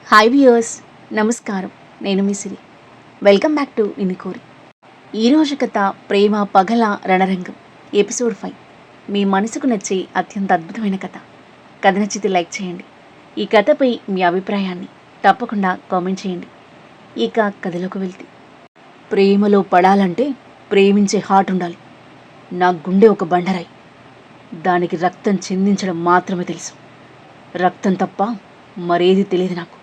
Hi viewers, నమస్కారం. నేను మీ Siri. Welcome back to Ninnukori. ఈరోజు కథ ప్రేమ పగల రణరంగం ఎపిసోడ్ 5. మీ మనసుకు నచ్చే అత్యంత అద్భుతమైన కథ. కథ నచ్చితే లైక్ చేయండి. ఈ కథపై మీ అభిప్రాయాన్ని తప్పకుండా కామెంట్ చేయండి. ఇక కథలోకి వెళ్తే, ప్రేమలో పడాలంటే ప్రేమించే హార్ట్ ఉండాలి. నా గుండె ఒక బండరాయి. దానికి రక్తం చిందించడం మాత్రమే తెలుసు. రక్తం తప్ప మరేది తెలియదు నాకు.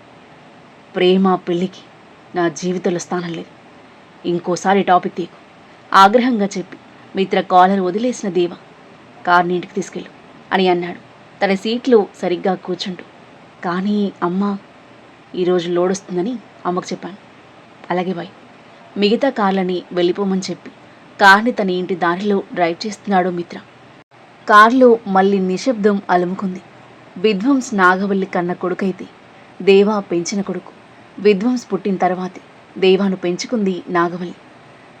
ప్రేమ పెళ్ళికి నా జీవితంలో స్థానం లేదు. ఇంకోసారి టాపిక్ తీకు, ఆగ్రహంగా చెప్పి మిత్ర కాలర్ వదిలేసిన దేవ కార్ని ఇంటికి తీసుకెళ్ళు అని అన్నాడు తన సీట్లో సరిగ్గా కూర్చుంటూ. కానీ అమ్మ, ఈరోజు లోడ్ వస్తుందని అమ్మకు చెప్పాను. అలాగే బాయ్. మిగతా కార్లని వెళ్ళిపోమని చెప్పి కార్ని తన ఇంటి దారిలో డ్రైవ్ చేస్తున్నాడు మిత్ర. కార్లో మళ్ళీ నిశ్శబ్దం అలుముకుంది. విధ్వంస్ నాగవల్లి కన్న కొడుకైతే దేవా పెంచిన కొడుకు. విధ్వంస్ పుట్టిన తర్వాతే దేవాను పెంచుకుంది నాగవల్లి.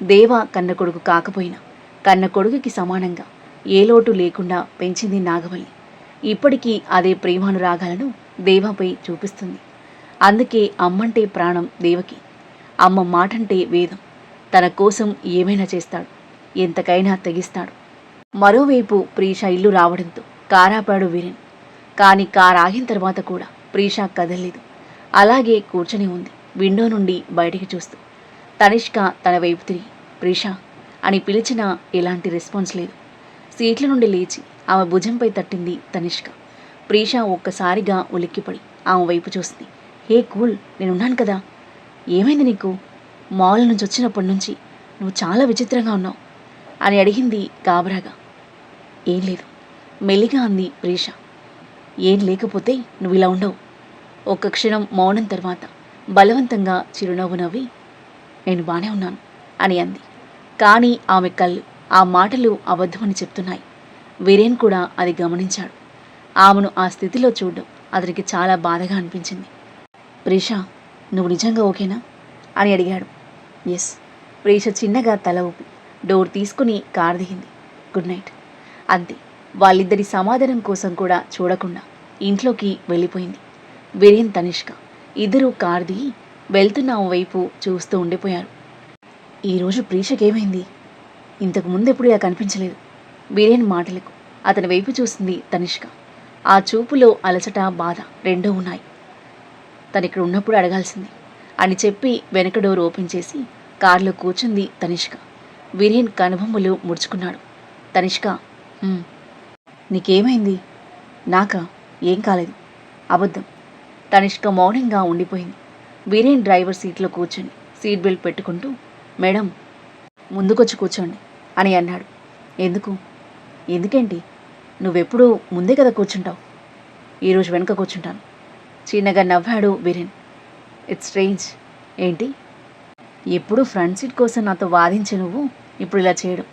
దేవా కన్న కొడుకు కాకపోయినా కన్న కొడుకుకి సమానంగా ఏ లోటు లేకుండా పెంచింది నాగవల్లి. ఇప్పటికీ అదే ప్రేమానురాగాలను దేవాపై చూపిస్తుంది. అందుకే అమ్మంటే ప్రాణం దేవకి. అమ్మ మాటంటే వేదం. తన కోసం ఏమైనా చేస్తాడు, ఎంతకైనా తెగిస్తాడు. మరోవైపు ప్రీష ఇల్లు రావడంతో కారాపాడు వీరేన్. కానీ కారు ఆగిన తర్వాత కూడా ప్రీష కదలలేదు. అలాగే కూర్చొని ఉంది, విండో నుండి బయటికి చూస్తూ. తనిష్క తన వైపు తిరిగి ప్రీష అని పిలిచినా ఎలాంటి రెస్పాన్స్ లేదు. సీట్ల నుండి లేచి ఆమె భుజంపై తట్టింది తనిష్క. ప్రీష ఒక్కసారిగా ఉలిక్కిపడి ఆమె వైపు చూసింది. హే కూల్, నేనున్నాను కదా, ఏమైంది నీకు? మాల్ నుంచి వచ్చినప్పటి నుంచి నువ్వు చాలా విచిత్రంగా ఉన్నావు అని అడిగింది గాబరాగా. ఏం లేదు, మెల్లిగా అంది ప్రీష. ఏం లేకపోతే నువ్వు ఇలా ఉండవు. ఒక్క క్షణం మౌనం తర్వాత బలవంతంగా చిరునవ్వు నవ్వి నేను బానే ఉన్నాను అని అంది. కానీ ఆమె కళ్ళు ఆ మాటలు అబద్ధమని చెప్తున్నాయి. వీరేన్ కూడా అది గమనించాడు. ఆమెను ఆ స్థితిలో చూడడం అతనికి చాలా బాధగా అనిపించింది. ప్రీష, నువ్వు నిజంగా ఓకేనా అని అడిగాడు. ఎస్. ప్రీష చిన్నగా తల ఊపి డోర్ తీసుకుని కారు దిగింది. గుడ్ నైట్ అంతే. వాళ్ళిద్దరి సమాధానం కోసం కూడా చూడకుండా ఇంట్లోకి వెళ్ళిపోయింది. వీరేన్ తనిష్క ఇద్దరూ కారు దిగి వెళ్తున్న వైపు చూస్తూ ఉండిపోయారు. ఈరోజు ప్రీషకేమైంది? ఇంతకు ముందెప్పుడు ఇలా కనిపించలేదు. వీరేన్ మాటలకు అతని వైపు చూసింది తనిష్క. ఆ చూపులో అలసట, బాధ రెండూ ఉన్నాయి. తనిక్కడ ఉన్నప్పుడు అడగాల్సింది అని చెప్పి వెనక డోర్ ఓపెన్ చేసి కారులో కూర్చుంది తనిష్క. వీరేన్ కనుబొమ్మలు ముడుచుకున్నాడు. తనిష్క, నీకేమైంది? నాకా? ఏం కాలేదు. అబద్ధం. తనిష్క మౌనంగా ఉండిపోయింది. వీరేన్ డ్రైవర్ సీట్లో కూర్చొని సీట్ బెల్ట్ పెట్టుకుంటూ మేడం ముందుకొచ్చి కూర్చోండి అని అన్నాడు. ఎందుకు? ఎందుకేంటి? నువ్వెప్పుడూ ముందే కదా కూర్చుంటావు. ఈరోజు వెనక కూర్చుంటాను. చిన్నగా నవ్వాడు వీరేన్. It's strange. ఏంటి? ఎప్పుడూ ఫ్రంట్ సీట్ కోసం నాతో వాదించే నువ్వు ఇప్పుడు ఇలా చేయడం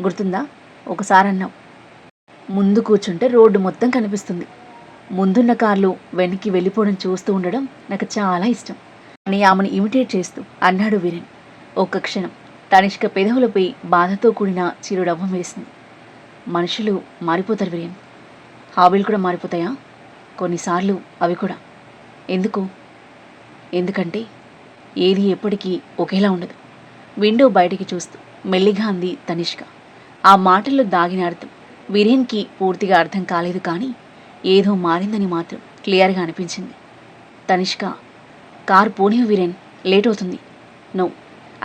గుర్తుందా? ఒకసారి అన్నావు, ముందు కూర్చుంటే రోడ్డు మొత్తం కనిపిస్తుంది, ముందున్న కార్లు వెనక్కి వెళ్ళిపోవడం చూస్తూ ఉండడం నాకు చాలా ఇష్టం అని ఆమెను ఇమిటేట్ చేస్తూ అన్నాడు వీరేన్. ఒక్క క్షణం తనిష్క పెదవులపై బాధతో కూడిన చిరునవ్వు వేసింది. మనుషులు మారిపోతారు వీరేన్. హాబీలు కూడా మారిపోతాయా? కొన్నిసార్లు అవి కూడా. ఎందుకు? ఎందుకంటే ఏది ఎప్పటికీ ఒకేలా ఉండదు. విండో బయటికి చూస్తూ మెల్లిగా అంది తనిష్క. ఆ మాటల్లో దాగిన అర్థం వీరేన్కి పూర్తిగా అర్థం కాలేదు. కానీ ఏదో మారిందని మాత్రం క్లియర్గా అనిపించింది. తనిష్క, కారు పోనివి వీరేన్, లేట్ అవుతుంది. నో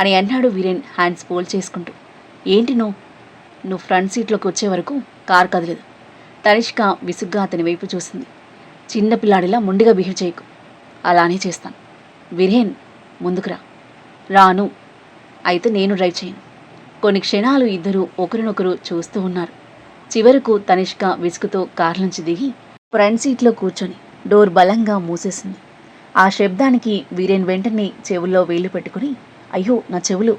అని అన్నాడు వీరేన్ హ్యాండ్స్ ఫోల్డ్ చేసుకుంటూ. ఏంటి నో? నువ్వు ఫ్రంట్ సీట్లోకి వచ్చే వరకు కారు కదలదు. తనిష్క విసుగ్గా అతని వైపు చూసింది. చిన్నపిల్లాడిలా మొండిగా బిహేవ్ చేయకు. అలానే చేస్తాను. వీరేన్, ముందుకురా. రాను. అయితే నేను డ్రైవ్ చేయను. కొన్ని క్షణాలు ఇద్దరూ ఒకరినొకరు చూస్తూ ఉన్నారు. చివరకు తనిష్క విసుగుతో కారు నుంచి దిగి ఫ్రంట్ సీట్లో కూర్చొని డోర్ బలంగా మూసేసింది. ఆ శబ్దానికి వీరేన్ వెంటనే చెవుల్లో వేళ్లు పెట్టుకుని అయ్యో నా చెవులు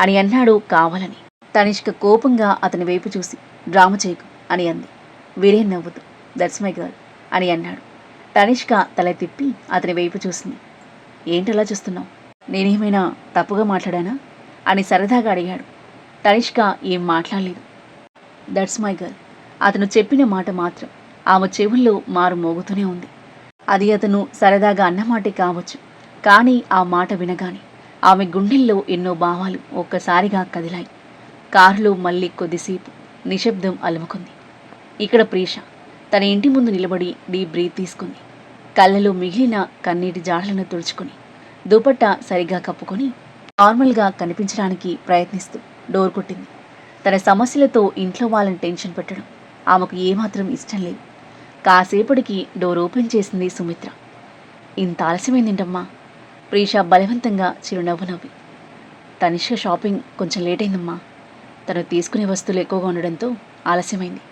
అని అన్నాడు కావాలని. తనిష్క కోపంగా అతని వైపు చూసి డ్రామా చేయకు అని అంది. వీరేన్ నవ్వుతూ దట్స్ మై గర్ల్ అని అన్నాడు. తనిష్క తల తిప్పి అతని వైపు చూసింది. ఏంటలా చూస్తున్నావు? నేనేమైనా తప్పుగా మాట్లాడానా అని సరదాగా అడిగాడు. తనిష్క ఏం మాట్లాడలేదు. దట్స్ మై గర్ల్ అతను చెప్పిన మాట మాత్రం ఆమె చెవుల్లో మారు మోగుతూనే ఉంది. అది అతను సరదాగా అన్నమాటే కావచ్చు, కానీ ఆ మాట వినగానే ఆమె గుండెల్లో ఎన్నో భావాలు ఒక్కసారిగా కదిలాయి. కారులో మళ్ళీ కొద్దిసేపు నిశ్శబ్దం అలుముకుంది. ఇక్కడ ప్రీష తన ఇంటి ముందు నిలబడి డీప్ బ్రీత్ తీసుకుంది. కళ్ళలో మిగిలిన కన్నీటి జాడలను తుడుచుకుని దుపట్టా సరిగ్గా కప్పుకొని నార్మల్గా కనిపించడానికి ప్రయత్నిస్తూ డోర్ కొట్టింది. తన సమస్యలతో ఇంట్లో వాళ్ళని టెన్షన్ పెట్టడం ఆమెకు ఏమాత్రం ఇష్టం లేదు. కాసేపటికి డోర్ ఓపెన్ చేసింది సుమిత్ర. ఇంత ఆలస్యమైందేంటమ్మా? ప్రీష బలవంతంగా చిరునవ్వు నవ్వి. తనిష్క షాపింగ్ కొంచెం లేట్ అయిందమ్మా. తను తీసుకునే వస్తువులు ఎక్కువగా ఉండడంతో ఆలస్యమైంది.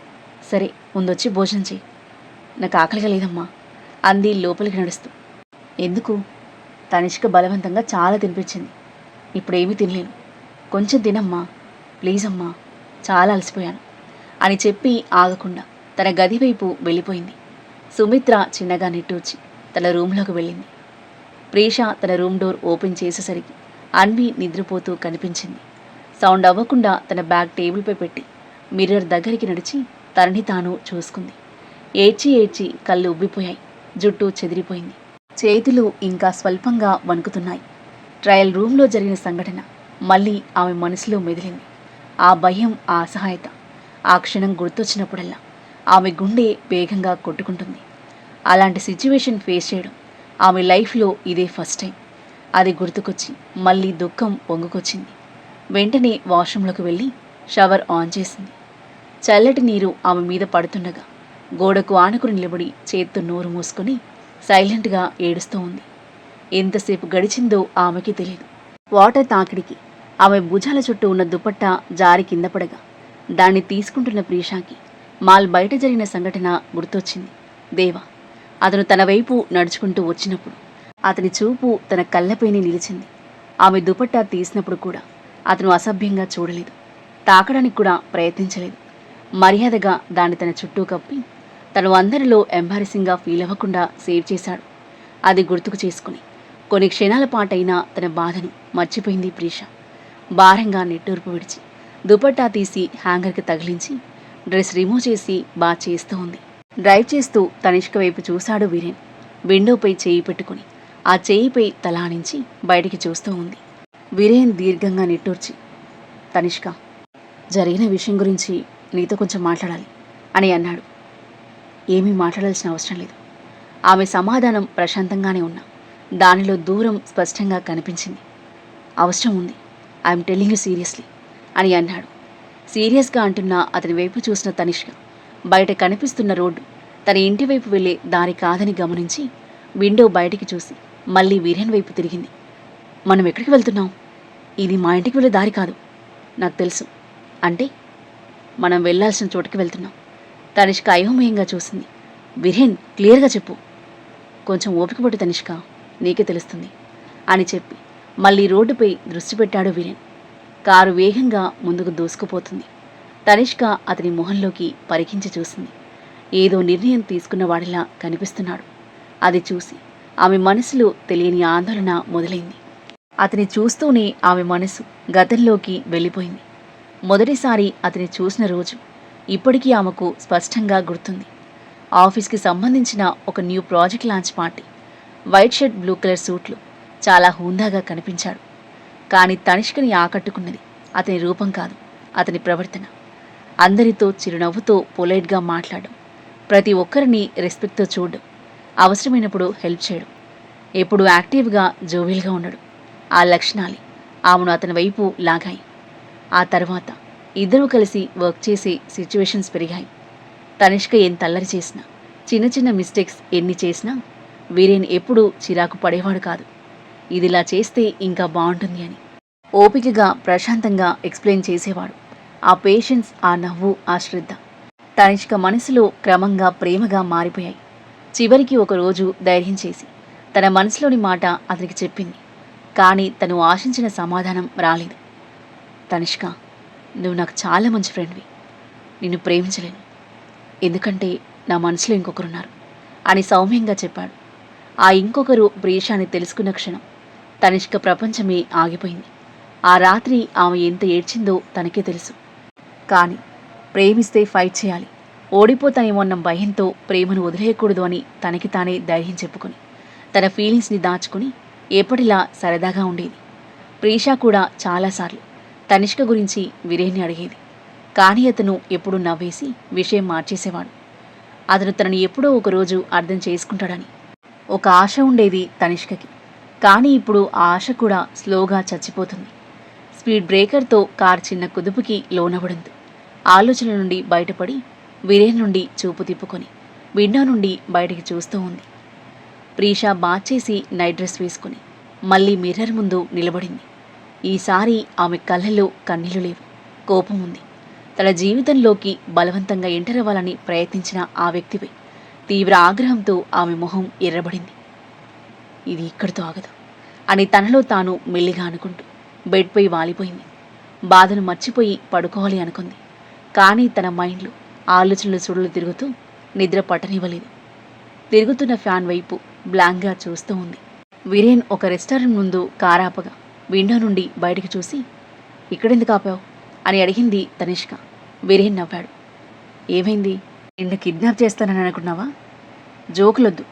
సరే, ముందొచ్చి భోజనం చేయి. నాకు ఆకలిగా లేదమ్మా అంది లోపలికి నడుస్తూ. ఎందుకు? తనిష్క బలవంతంగా చాలా తినిపించింది. ఇప్పుడేమీ తినలేను, కొంచెం తినమ్మా ప్లీజ్ అమ్మా, చాలా అలసిపోయాను అని చెప్పి ఆగకుండా తన గది వైపు వెళ్ళిపోయింది. సుమిత్ర చిన్నగా నిట్టూర్చి తన రూంలోకి వెళ్ళింది. ప్రీష తన రూమ్ డోర్ ఓపెన్ చేసేసరికి అన్వి నిద్రపోతూ కనిపించింది. సౌండ్ అవ్వకుండా తన బ్యాగ్ టేబుల్పై పెట్టి మిర్రర్ దగ్గరికి నడిచి తనని తాను చూసుకుంది. ఏడ్చి ఏడ్చి కళ్ళు ఉబ్బిపోయాయి, జుట్టు చెదిరిపోయింది, చేతులు ఇంకా స్వల్పంగా వణుకుతున్నాయి. ట్రయల్ రూమ్లో జరిగిన సంఘటన మళ్ళీ ఆమె మనసులో మెదిలింది. ఆ భయం, ఆ అసహాయత ఆ క్షణం గుర్తొచ్చినప్పుడల్లా ఆమె గుండె వేగంగా కొట్టుకుంటుంది. అలాంటి సిచ్యువేషన్ ఫేస్ చేయడం ఆమె లైఫ్లో ఇదే ఫస్ట్ టైం. అది గుర్తుకొచ్చి మళ్ళీ దుఃఖం పొంగుకొచ్చింది. వెంటనే వాష్రూంలోకి వెళ్ళి షవర్ ఆన్ చేసింది. చల్లటి నీరు ఆమె మీద పడుతుండగా గోడకు ఆనుకుని నిలబడి చేత్తో నోరు మూసుకొని సైలెంట్గా ఏడుస్తూ ఉంది. ఎంతసేపు గడిచిందో ఆమెకి తెలియదు. వాటర్ తాకిడికి ఆమె భుజాల చుట్టూ ఉన్న దుపట్టా జారి కింద పడగా దాన్ని తీసుకుంటున్న ప్రీషాకి మాల్ బయట జరిగిన సంఘటన గుర్తొచ్చింది. దేవా అతను తన వైపు నడుచుకుంటూ వచ్చినప్పుడు అతని చూపు తన కళ్ళపైనే నిలిచింది. ఆమె దుపట్టా తీసినప్పుడు కూడా అతను అసభ్యంగా చూడలేదు, తాకడానికి కూడా ప్రయత్నించలేదు. మర్యాదగా దాన్ని తన చుట్టూ కప్పి తను అందరిలో ఎంబారసింగ్గా ఫీల్ అవ్వకుండా సేవ్ చేశాడు. అది గుర్తుకు చేసుకుని కొన్ని క్షణాల పాటైనా తన బాధను మర్చిపోయింది ప్రీష. భారంగా నిట్టూర్పు విడిచి దుపట్టా తీసి హ్యాంగర్కి తగిలించి డ్రెస్ రిమూవ్ చేసి బాత్ చేస్తూ ఉంది. డ్రైవ్ చేస్తూ తనిష్క వైపు చూశాడు వీరేన్. విండోపై చేయి పెట్టుకుని ఆ చేయిపై తలానించి బయటికి చూస్తూ ఉంది. వీరేన్ దీర్ఘంగా నిట్టూర్చి, తనిష్క, జరిగిన విషయం గురించి నీతో కొంచెం మాట్లాడాలి అని అన్నాడు. ఏమీ మాట్లాడాల్సిన అవసరం లేదు. ఆమె సమాధానం ప్రశాంతంగానే ఉన్నా దానిలో దూరం స్పష్టంగా కనిపించింది. అవసరం ఉంది, ఐఎమ్ టెల్లింగ్ యూ సీరియస్లీ అని అన్నాడు. సీరియస్గా అంటున్న అతని వైపు చూసిన తనిష్క బయట కనిపిస్తున్న రోడ్డు తన ఇంటి వైపు వెళ్ళే దారి కాదని గమనించి విండో బయటికి చూసి మళ్ళీ వీరేన్ వైపు తిరిగింది. మనం ఎక్కడికి వెళ్తున్నాం? ఇది మా ఇంటికి వెళ్ళే దారి కాదు. నాకు తెలుసు. అంటే? మనం వెళ్లాల్సిన చోటుకి వెళ్తున్నాం. తనిష్క అయోమయంగా చూసింది. వీరేన్, క్లియర్గా చెప్పు. కొంచెం ఓపిక పట్టు తనిష్క, నీకే తెలుస్తుంది అని చెప్పి మళ్ళీ రోడ్డుపై దృష్టి పెట్టాడు వీరేన్. కారు వేగంగా ముందుకు దూసుకుపోతుంది. తనిష్క అతని మొహంలోకి పరికించి చూసింది. ఏదో నిర్ణయం తీసుకున్నవాడిలా కనిపిస్తున్నాడు. అది చూసి ఆమె మనసులో తెలియని ఆందోళన మొదలైంది. అతని చూస్తూనే ఆమె మనసు గతంలోకి వెళ్ళిపోయింది. మొదటిసారి అతని చూసిన రోజు ఇప్పటికీ ఆమెకు స్పష్టంగా గుర్తుంది. ఆఫీస్కి సంబంధించిన ఒక new project launch party. White shirt, blue colour సూట్లు. చాలా హుందాగా కనిపించాడు. కానీ తనిష్కని ఆకట్టుకున్నది అతని రూపం కాదు, అతని ప్రవర్తన. అందరితో చిరునవ్వుతో పొలైట్గా మాట్లాడడం, ప్రతి ఒక్కరిని రెస్పెక్ట్తో చూడడం, అవసరమైనప్పుడు హెల్ప్ చేయడం, ఎప్పుడు యాక్టివ్గా జోవియల్గా ఉండడం. ఆ లక్షణాలే ఆమెను అతని వైపు లాగాయి. ఆ తర్వాత ఇద్దరూ కలిసి వర్క్ చేసే సిచ్యువేషన్స్ పెరిగాయి. తనిష్క ఎంత అల్లరి చేసినా, చిన్న చిన్న మిస్టేక్స్ ఎన్ని చేసినా వీరేన్ ఎప్పుడూ చిరాకు పడేవాడు కాదు. ఇదిలా చేస్తే ఇంకా బాగుంటుంది అని ఓపికగా ప్రశాంతంగా ఎక్స్ప్లెయిన్ చేసేవాడు. ఆ పేషెన్స్, ఆ నవ్వు, ఆ శ్రద్ధ తనిష్క మనసులో క్రమంగా ప్రేమగా మారిపోయాయి. చివరికి ఒకరోజు ధైర్యం చేసి తన మనసులోని మాట అతనికి చెప్పింది. కానీ తను ఆశించిన సమాధానం రాలేదు. తనిష్క, నువ్వు నాకు చాలా మంచి ఫ్రెండ్వి. నిన్ను ప్రేమించలేను, ఎందుకంటే నా మనసులో ఇంకొకరున్నారు అని సౌమ్యంగా చెప్పాడు. ఆ ఇంకొకరు ప్రీష అని తెలుసుకున్న క్షణం తనిష్క ప్రపంచమే ఆగిపోయింది. ఆ రాత్రి ఆమె ఎంత ఏడ్చిందో తనకే తెలుసు. కానీ ప్రేమిస్తే ఫైట్ చేయాలి, ఓడిపోతానేమోన్న భయంతో ప్రేమను వదిలేయకూడదు అని తనకి తానే ధైర్యం చెప్పుకొని తన ఫీలింగ్స్ని దాచుకుని ఎప్పటిలా సరదాగా ఉండేది. ప్రీషా కూడా చాలాసార్లు తనిష్క గురించి వీరేన్ని అడిగేది. కానీ అతను ఎప్పుడూ నవ్వేసి విషయం మార్చేసేవాడు. అతను తనని ఎప్పుడో ఒకరోజు అర్థం చేసుకుంటాడని ఒక ఆశ ఉండేది తనిష్కకి. కానీ ఇప్పుడు ఆ ఆశ కూడా స్లోగా చచ్చిపోతుంది. స్పీడ్ బ్రేకర్తో కారు చిన్న కుదుపుకి లోనవడంతో ఆలోచనల నుండి బయటపడి వీరేన్ నుండి చూపు తిప్పుకొని విండో నుండి బయటికి చూస్తూ ఉంది. ప్రీషా బాత్ చేసి నైట్ డ్రెస్ వేసుకుని మళ్ళీ మిర్రర్ ముందు నిలబడింది. ఈసారి ఆమె కళ్ళల్లో కన్నీళ్లు లేవు, కోపం ఉంది. తన జీవితంలోకి బలవంతంగా ఎంటర్ అవ్వాలని ప్రయత్నించిన ఆ వ్యక్తిపై తీవ్ర ఆగ్రహంతో ఆమె మొహం ఎర్రబడింది. ఇది ఇక్కడితో ఆగదు అని తనలో తాను మెల్లిగా అనుకుంటూ బెడ్పై వాలిపోయింది. బాధను మర్చిపోయి పడుకోవాలి అనుకుంది. కానీ తన మైండ్లో ఆలోచనలు సుడులు తిరుగుతూ నిద్ర పట్టనివ్వలేదు. తిరుగుతున్న ఫ్యాన్ వైపు బ్లాంక్గా చూస్తూ ఉంది. వీరేన్ ఒక రెస్టారెంట్ ముందు కారాపగా విండో నుండి బయటికి చూసి, ఇక్కడెందుకు ఆపావు అని అడిగింది తనిష్క. వీరేన్ నవ్వాడు. ఏమైంది? నిన్ను కిడ్నాప్ చేస్తానని అనుకున్నావా? జోకులొద్దు.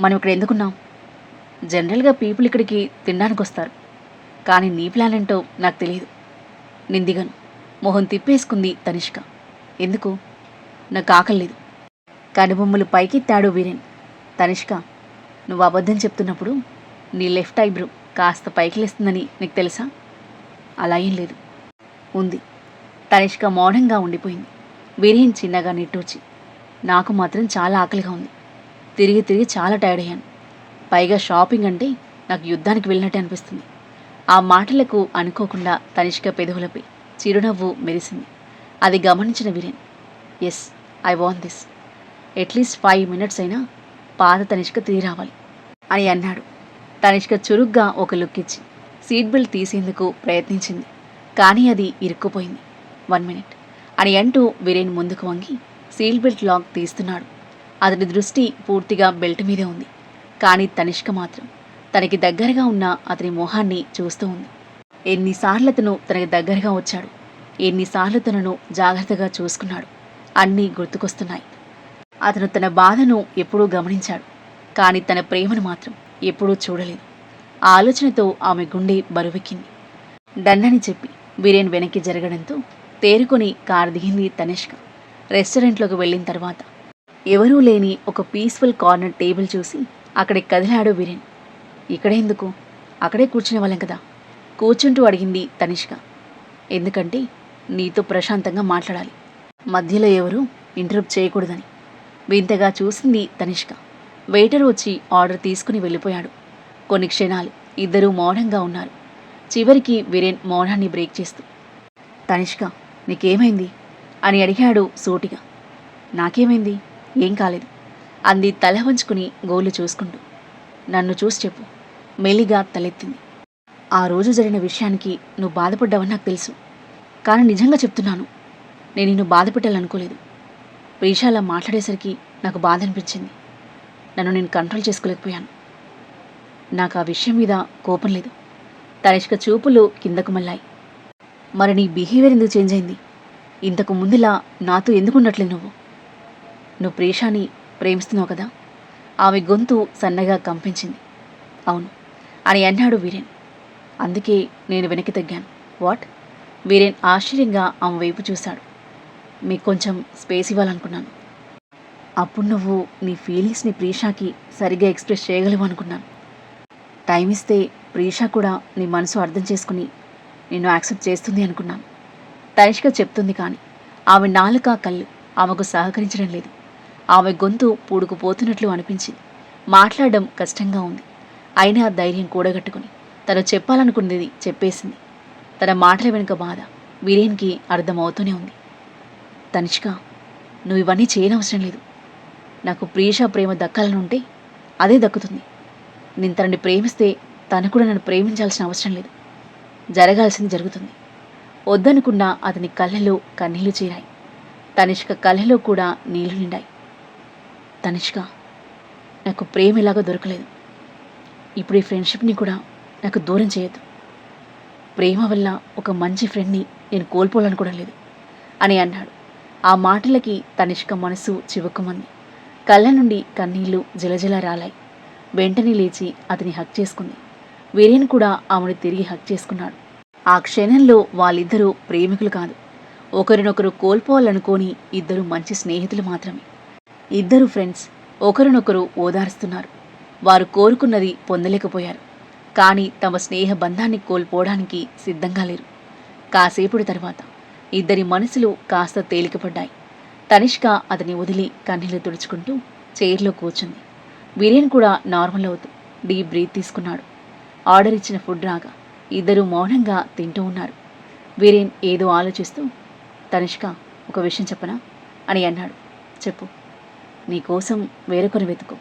మనం ఇక్కడ ఎందుకున్నాం? జనరల్గా పీపుల్ ఇక్కడికి తినడానికి వస్తారు, కానీ నీ ప్లాన్ ఏంటో నాకు తెలియదు. నేను దిగను. మొహం తిప్పేసుకుంది తనిష్క. ఎందుకు? నాకు ఆకలేదు. కనుబొమ్మలు పైకెత్తాడు వీరేన్. తనిష్క, నువ్వు అబద్ధం చెప్తున్నప్పుడు నీ లెఫ్ట్ ఐబ్రో కాస్త పైకి లేస్తుందని నీకు తెలుసా? అలా ఏం లేదు. ఉంది. తనిష్క మౌనంగా ఉండిపోయింది. వీరేన్ చిన్నగా నిట్టూర్చి, నాకు మాత్రం చాలా ఆకలిగా ఉంది. తిరిగి తిరిగి చాలా టైర్డ్ అయ్యాను. పైగా షాపింగ్ అంటే నాకు యుద్ధానికి వెళ్ళినట్టే అనిపిస్తుంది. ఆ మాటలకు అనుకోకుండా తనిష్క పెదవులపై చిరునవ్వు మెరిసింది. అది గమనించిన Viren, yes, I want this. At least 5 minutes అయినా పాత తనిష్క తిరిగి రావాలి అని అన్నాడు. తనిష్క చురుగ్గా ఒక లుక్ ఇచ్చి సీట్ బెల్ట్ తీసేందుకు ప్రయత్నించింది. కానీ అది ఇరుక్కుపోయింది. 1 minute అని అంటూ వీరేన్ ముందుకు వంగి సీట్ బెల్ట్ లాక్ తీస్తున్నాడు. అతని దృష్టి పూర్తిగా బెల్ట్ మీదే ఉంది. కానీ తనిష్క మాత్రం తనకి దగ్గరగా ఉన్న అతని మొహాన్ని చూస్తూ ఉంది. ఎన్నిసార్లు అతను తనకి దగ్గరగా వచ్చాడు, ఎన్నిసార్లు తనను జాగ్రత్తగా చూసుకున్నాడు, అన్నీ గుర్తుకొస్తున్నాయి. అతను తన బాధను ఎప్పుడూ గమనించాడు, కానీ తన ప్రేమను మాత్రం ఎప్పుడూ చూడలేదు. ఆ ఆలోచనతో ఆమె గుండె బరువెక్కింది. డన్నని చెప్పి వీరేన్ వెనక్కి జరగడంతో తేరుకొని కారు దిగింది తనిష్క. రెస్టారెంట్లోకి వెళ్ళిన తర్వాత ఎవరూ లేని ఒక పీస్ఫుల్ కార్నర్ టేబుల్ చూసి అక్కడికి కదిలాడు వీరేన్. ఇక్కడేందుకు? అక్కడే కూర్చునే వాళ్ళం కదా. కూర్చుంటూ అడిగింది తనిష్క. ఎందుకంటే నీతో ప్రశాంతంగా మాట్లాడాలి, మధ్యలో ఎవరూ ఇంటరప్ట్ చేయకూడదని. వింతగా చూసింది తనిష్క. వెయిటర్ వచ్చి ఆర్డర్ తీసుకుని వెళ్ళిపోయాడు. కొన్ని క్షణాలు ఇద్దరూ మౌనంగా ఉన్నారు. చివరికి వీరేన్ మౌనాన్ని బ్రేక్ చేస్తూ, తనిష్క, నీకేమైంది అని అడిగాడు సూటిగా. నాకేమైంది? ఏం కాలేదు అంది తల వంచుకుని గోళ్ళు చూసుకుంటూ. నన్ను చూసి చెప్పు. మెల్లిగా తలెత్తింది. ఆ రోజు జరిగిన విషయానికి నువ్వు బాధపడ్డావని నాకు తెలుసు, కానీ నిజంగా చెప్తున్నాను, నేను నిన్ను బాధ పెట్టాలనుకోలేదు. ప్రీషాలా మాట్లాడేసరికి నాకు బాధ అనిపించింది. నన్ను నేను కంట్రోల్ చేసుకోలేకపోయాను. నాకు ఆ విషయం మీద కోపం లేదు. తనిష్క చూపులు కిందకు మళ్ళాయి. మరి నీ బిహేవియర్ ఎందుకు చేంజ్ అయింది? ఇంతకు ముందులా నాతో ఎందుకు ఉండట్లేదు నువ్వు? నువ్వు ప్రీషాని ప్రేమిస్తున్నావు కదా? ఆమె గొంతు సన్నగా కంపించింది. అవును అని అన్నాడు వీరేన్. అందుకే నేను వెనక్కి తగ్గాను. వాట్? వీరేన్ ఆశ్చర్యంగా ఆమె వైపు చూశాడు. మీకు కొంచెం స్పేస్ ఇవ్వాలనుకున్నాను. అప్పుడు నువ్వు నీ ఫీలింగ్స్ని ప్రీషాకి సరిగ్గా ఎక్స్ప్రెస్ చేయగలవు అనుకున్నాను. టైం ఇస్తే ప్రీషా కూడా నీ మనసు అర్థం చేసుకుని నిన్ను యాక్సెప్ట్ చేస్తుంది అనుకున్నాను. తనిష్క చెప్తుంది, కానీ ఆమె నాలుక కళ్ళు ఆమెకు సహకరించడం లేదు. ఆమె గొంతు పూడుకుపోతున్నట్లు అనిపించింది. మాట్లాడడం కష్టంగా ఉంది. అయినా ధైర్యం కూడగట్టుకుని తను చెప్పాలనుకున్నది చెప్పేసింది. తన మాటల వెనుక బాధ వీరేన్కి అర్థమవుతూనే ఉంది. తనిష్క, నువ్వు ఇవన్నీ చేయనవసరం లేదు. నాకు ప్రీషా ప్రేమ దక్కాలనుంటే అదే దక్కుతుంది. నేను తనని ప్రేమిస్తే తను కూడా నన్ను ప్రేమించాల్సిన అవసరం లేదు. జరగాల్సింది జరుగుతుంది. వద్దనుకున్న అతని కళ్ళలో కన్నీళ్లు చేరాయి. తనిష్క కళ్ళలో కూడా నీళ్లు నిండాయి. తనిష్క, నాకు ప్రేమ ఇలాగా దొరకలేదు. ఇప్పుడు ఈ ఫ్రెండ్షిప్ని కూడా నాకు దూరం చేయొద్దు. ప్రేమ వల్ల ఒక మంచి ఫ్రెండ్ని నేను కోల్పోవాలనుకోవడం లేదు అని అన్నాడు. ఆ మాటలకి తనిష్క మనసు చివుక్కుమంది. కళ్ళ నుండి కన్నీళ్లు జలజల రాలాయి. వెంటనే లేచి అతని హక్ చేసుకుంది. వీరేన్ కూడా ఆమెను తిరిగి హక్ చేసుకున్నాడు. ఆ క్షణంలో వాళ్ళిద్దరూ ప్రేమికులు కాదు, ఒకరినొకరు కోల్పోవాలనుకోని ఇద్దరు మంచి స్నేహితులు మాత్రమే. ఇద్దరు ఫ్రెండ్స్ ఒకరినొకరు ఓదారుస్తున్నారు. వారు కోరుకున్నది పొందలేకపోయారు, కానీ తమ స్నేహ బంధాన్ని కోల్పోవడానికి సిద్ధంగా లేరు. కాసేపటి తర్వాత ఇద్దరి మనసులు కాస్త తేలికపడ్డాయి. తనిష్క అతని వదిలి కన్నీళ్లు తుడుచుకుంటూ చైర్లో కూర్చుంది. వీరేన్ కూడా నార్మల్ అవుతూ డీప్ బ్రీత్ తీసుకున్నాడు. ఆర్డర్ ఇచ్చిన ఫుడ్ రాగా ఇద్దరూ మౌనంగా తింటూ ఉన్నారు. వీరేన్ ఏదో ఆలోచిస్తూ, తనిష్క, ఒక విషయం చెప్పనా అని అన్నాడు. చెప్పు. నీకోసం వేరొకరు వెతుకు,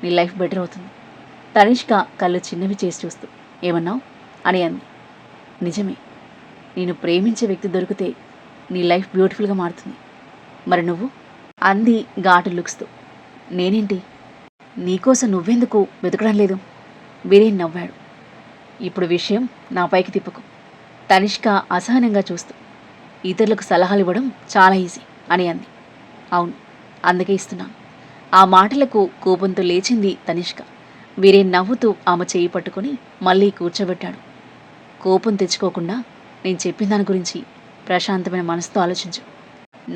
నీ లైఫ్ బెటర్ అవుతుంది. తనిష్క కళ్ళు చిన్నవి చేసి చూస్తూ, ఏమన్నావు అని అంది. నిజమే, నేను ప్రేమించే వ్యక్తి దొరికితే నీ లైఫ్ బ్యూటిఫుల్గా మారుతుంది. మరి నువ్వు అంది ఘాటు లుక్స్తూ. నేనేంటి, నీకోసం నువ్వెందుకు వెతకడం లేదు? వీరేన్ నవ్వాడు. ఇప్పుడు విషయం నా పైకి తిప్పకు. తనిష్క అసహనంగా చూస్తూ, ఇతరులకు సలహాలు ఇవ్వడం చాలా ఈజీ అని అంది. అవును, అందుకే ఇస్తున్నాను. ఆ మాటలకు కోపంతో లేచింది తనిష్క. వీరేన్ నవ్వుతూ ఆమె చేయి పట్టుకుని మళ్ళీ కూర్చోబెట్టాడు. కోపం తెచ్చుకోకుండా నేను చెప్పిన దాని గురించి ప్రశాంతమైన మనసుతో ఆలోచించు.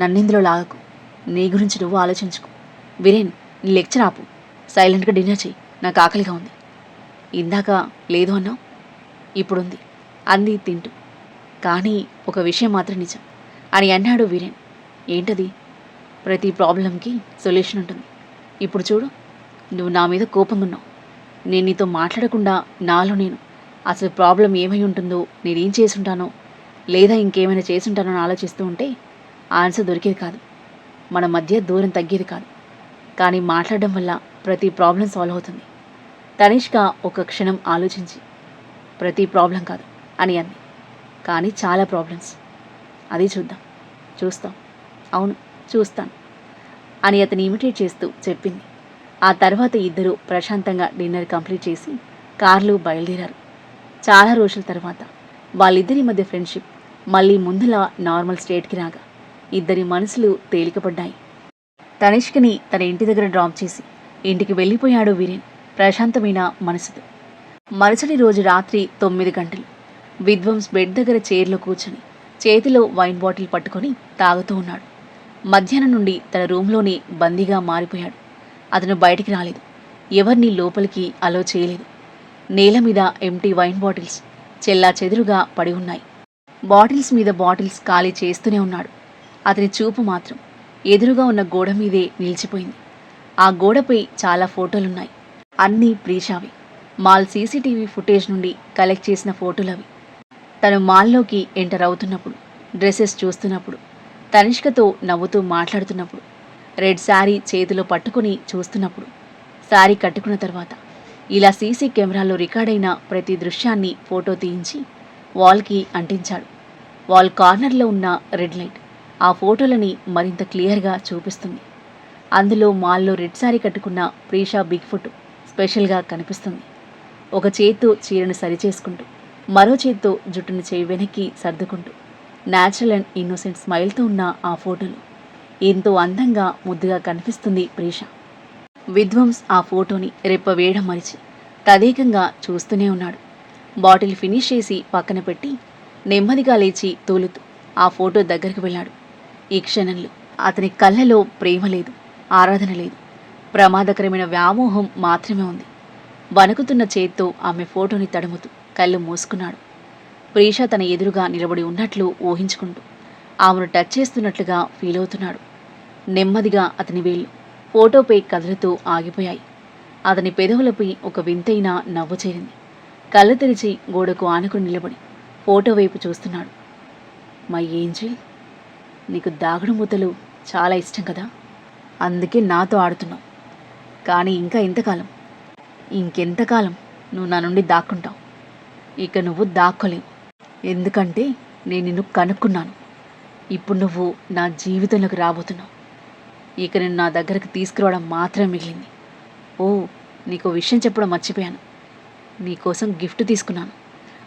నన్నిందులో లాగకు. నీ గురించి నువ్వు ఆలోచించుకో. వీరేన్, నీ లెక్చర్ ఆపు. సైలెంట్గా డిన్నర్ చెయ్యి. నాకు ఆకలిగా ఉంది. ఇందాక లేదు అన్నావు, ఇప్పుడుంది అంది తింటూ. కానీ ఒక విషయం మాత్రం నిజం అని అన్నాడు వీరేన్. ఏంటది? ప్రతి ప్రాబ్లంకి సొల్యూషన్ ఉంటుంది. ఇప్పుడు చూడు, నువ్వు నా మీద కోపంగా ఉన్నావు. నేను నీతో మాట్లాడకుండా నాలో నేను అసలు ప్రాబ్లం ఏమై ఉంటుందో, నేనేం చేసుంటానో, లేదా ఇంకేమైనా చేసుంటానో అని ఆలోచిస్తూ ఉంటే ఆన్సర్ దొరికేది కాదు. మన మధ్య దూరం తగ్గేది కాదు. కానీ మాట్లాడడం వల్ల ప్రతి ప్రాబ్లం సాల్వ్ అవుతుంది. తనిష్క ఒక క్షణం ఆలోచించి, ప్రతి ప్రాబ్లం కాదు అని అంది. కానీ చాలా ప్రాబ్లమ్స్. అది చూద్దాం. చూస్తాం. అవును, చూస్తాను అని అతను ఇమిటేట్ చేస్తూ చెప్పింది. ఆ తర్వాత ఇద్దరూ ప్రశాంతంగా డిన్నర్ కంప్లీట్ చేసి కార్లో బయలుదేరారు. చాలా రోజుల తర్వాత వాళ్ళిద్దరి మధ్య ఫ్రెండ్షిప్ మళ్ళీ ముందులా నార్మల్ స్టేట్కి రాగా ఇద్దరి మనసులు తేలికపడ్డాయి. తనిష్కని తన ఇంటి దగ్గర డ్రాప్ చేసి ఇంటికి వెళ్ళిపోయాడు వీరేన్ ప్రశాంతమైన మనసుతో. మరుసటి రోజు రాత్రి 9 గంటలు విధ్వంస్ బెడ్ దగ్గర చైర్లో కూర్చొని చేతిలో వైన్ బాటిల్ పట్టుకొని తాగుతూ ఉన్నాడు. మధ్యాహ్నం నుండి తన రూమ్లోనే బందీగా మారిపోయాడు. అతను బయటికి రాలేదు. ఎవరిని లోపలికి అలో చేయలేదు. నేల మీద ఎంటీ వైన్ బాటిల్స్ చెల్లా చెదురుగా పడి ఉన్నాయి. బాటిల్స్ మీద బాటిల్స్ ఖాళీ చేస్తూనే ఉన్నాడు. అతని చూపు మాత్రం ఎదురుగా ఉన్న గోడ మీదే నిలిచిపోయింది. ఆ గోడపై చాలా ఫోటోలున్నాయి. అన్నీ ప్రీషావి. మాల్ సీసీటీవీ ఫుటేజ్ నుండి కలెక్ట్ చేసిన ఫోటోలవి. తను మాల్లోకి ఎంటర్ అవుతున్నప్పుడు, డ్రెస్సెస్ చూస్తున్నప్పుడు, తనిష్కతో నవ్వుతూ మాట్లాడుతున్నప్పుడు, రెడ్ శారీ చేతిలో పట్టుకుని చూస్తున్నప్పుడు, శారీ కట్టుకున్న తర్వాత ఇలా సీసీ కెమెరాలో రికార్డైన ప్రతి దృశ్యాన్ని ఫోటో తీయించి వాల్కి అంటించాడు. వాల్ కార్నర్లో ఉన్న రెడ్ లైట్ ఆ ఫోటోలని మరింత క్లియర్గా చూపిస్తుంది. అందులో మాల్లో రెడ్ శారీ కట్టుకున్న ప్రీషా బిగ్ ఫుట్ స్పెషల్గా కనిపిస్తుంది. ఒక చేత్తో చీరను సరిచేసుకుంటూ, మరో చేత్తో జుట్టును చేయి వెనక్కి సర్దుకుంటూ, న్యాచురల్ అండ్ ఇన్నోసెంట్ స్మైల్తో ఉన్న ఆ ఫోటోలో ఎంతో అందంగా ముద్దుగా కనిపిస్తుంది ప్రీషా. విధ్వంస్ ఆ ఫోటోని రెప్ప వేయడం మరిచి తదేకంగా చూస్తూనే ఉన్నాడు. బాటిల్ ఫినిష్ చేసి పక్కన పెట్టి నెమ్మదిగా లేచి తూలుతూ ఆ ఫోటో దగ్గరికి వెళ్ళాడు. ఈ క్షణంలో అతని కళ్ళలో ప్రేమ లేదు, ఆరాధన లేదు, ప్రమాదకరమైన వ్యామోహం మాత్రమే ఉంది. వణుకుతున్న చేత్తో ఆమె ఫోటోని తడుముతూ కళ్ళు మూసుకున్నాడు. ప్రీషా తన ఎదురుగా నిలబడి ఉన్నట్లు ఊహించుకుంటూ ఆమెను టచ్ చేస్తున్నట్లుగా ఫీల్ అవుతున్నాడు. నెమ్మదిగా అతని వేళ్ళు ఫోటోపై కదులుతూ ఆగిపోయాయి. అతని పెదవులపై ఒక వింతైన నవ్వు చేరింది. కళ్ళు తెరిచి గోడకు ఆనుకుని నిలబడి ఫోటో వైపు చూస్తున్నాడు. మై ఏంజిల్, నీకు దాగుడు మూతలు చాలా ఇష్టం కదా, అందుకే నాతో ఆడుతున్నావు. కానీ ఇంకా ఇంకెంతకాలం నువ్వు నా నుండి దాక్కుంటావు? ఇక నువ్వు దాక్కోలేవు. ఎందుకంటే నేను నిన్ను కనుక్కున్నాను. ఇప్పుడు నువ్వు నా జీవితంలోకి రాబోతున్నావు. ఇక నేను నా దగ్గరకు తీసుకురావడం మాత్రమే మిగిలింది. ఓ, నీకు విషయం చెప్పడం మర్చిపోయాను. నీకోసం గిఫ్ట్ తీసుకున్నాను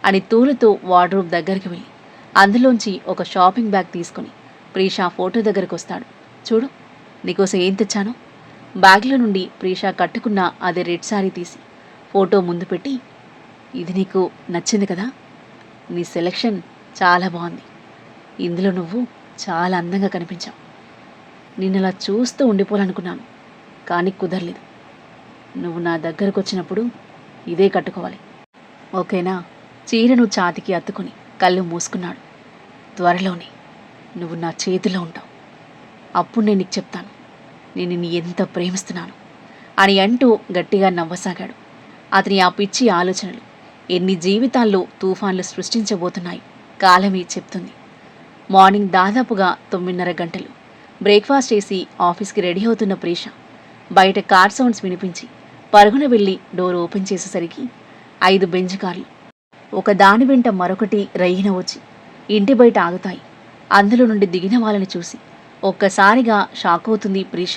అని తూలుతూ వార్డ్రోబ్ దగ్గరికి వెళ్ళి అందులోంచి ఒక షాపింగ్ బ్యాగ్ తీసుకొని ప్రీషా ఫోటో దగ్గరకు వస్తాడు. చూడు, నీకోసం ఏం తెచ్చాను. బ్యాగ్లో నుండి ప్రీషా కట్టుకున్న అదే రెడ్ శారీ తీసి ఫోటో ముందు పెట్టి, ఇది నీకు నచ్చింది కదా, నీ సెలెక్షన్ చాలా బాగుంది, ఇందులో నువ్వు చాలా అందంగా కనిపించావు, నిన్నలా చూస్తూ ఉండిపోవాలనుకున్నాను, కానీ కుదరలేదు. నువ్వు నా దగ్గరకు వచ్చినప్పుడు ఇదే కట్టుకోవాలి, ఓకేనా. చీరను ఛాతికి అత్తుకుని కళ్ళు మూసుకున్నాడు. త్వరలోనే నువ్వు నా చేతిలో ఉంటావు, అప్పుడు నేను నీకు చెప్తాను నేను నిన్ను ఎంత ప్రేమిస్తున్నాను అని అంటూ గట్టిగా నవ్వసాగాడు. అతని ఆ పిచ్చి ఆలోచనలు ఎన్ని జీవితాల్లో తుఫాన్లు సృష్టించబోతున్నాయి కాలమే చెప్తుంది. మార్నింగ్ దాదాపుగా 9:30 గంటలు. బ్రేక్ఫాస్ట్ చేసి ఆఫీస్కి రెడీ అవుతున్న ప్రీష బయట కార్ సౌండ్స్ వినిపించి పరుగున వెళ్ళి డోర్ ఓపెన్ చేసేసరికి 5 బెంజ్ కార్లు ఒక దాని వెంట మరొకటి రయ్యిన వచ్చి ఇంటి బయట ఆగుతాయి. అందులో నుండి దిగిన వాళ్ళని చూసి ఒక్కసారిగా షాక్ అవుతుంది ప్రీష.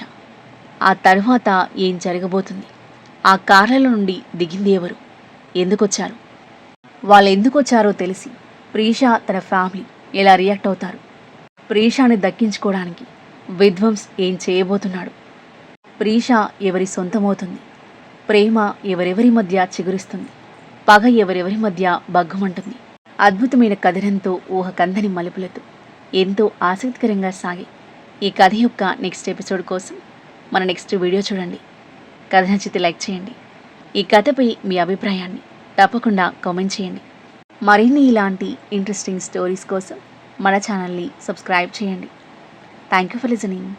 ఆ తరువాత ఏం జరగబోతుంది, ఆ కార్లలో నుండి దిగింది ఎవరు, ఎందుకొచ్చారు, వాళ్ళు ఎందుకొచ్చారో తెలిసి ప్రీష తన ఫ్యామిలీ ఎలా రియాక్ట్ అవుతారు, ప్రీషాని దక్కించుకోవడానికి విధ్వంస్ ఏం చేయబోతున్నాడు, ప్రీష ఎవరి సొంతమవుతుంది, ప్రేమ ఎవరెవరి మధ్య చిగురిస్తుంది, పగ ఎవరెవరి మధ్య బగ్గుమంటుంది. అద్భుతమైన కథనంతో ఊహ కందని మలుపులతో ఎంతో ఆసక్తికరంగా సాగే ఈ కథ యొక్క నెక్స్ట్ ఎపిసోడ్ కోసం మన నెక్స్ట్ వీడియో చూడండి. కథ నచ్చితే లైక్ చేయండి. ఈ కథపై మీ అభిప్రాయాన్ని తప్పకుండా కామెంట్ చేయండి. మరిన్ని ఇలాంటి ఇంట్రెస్టింగ్ స్టోరీస్ కోసం మన ఛానల్ని సబ్స్క్రైబ్ చేయండి. Thank you for listening.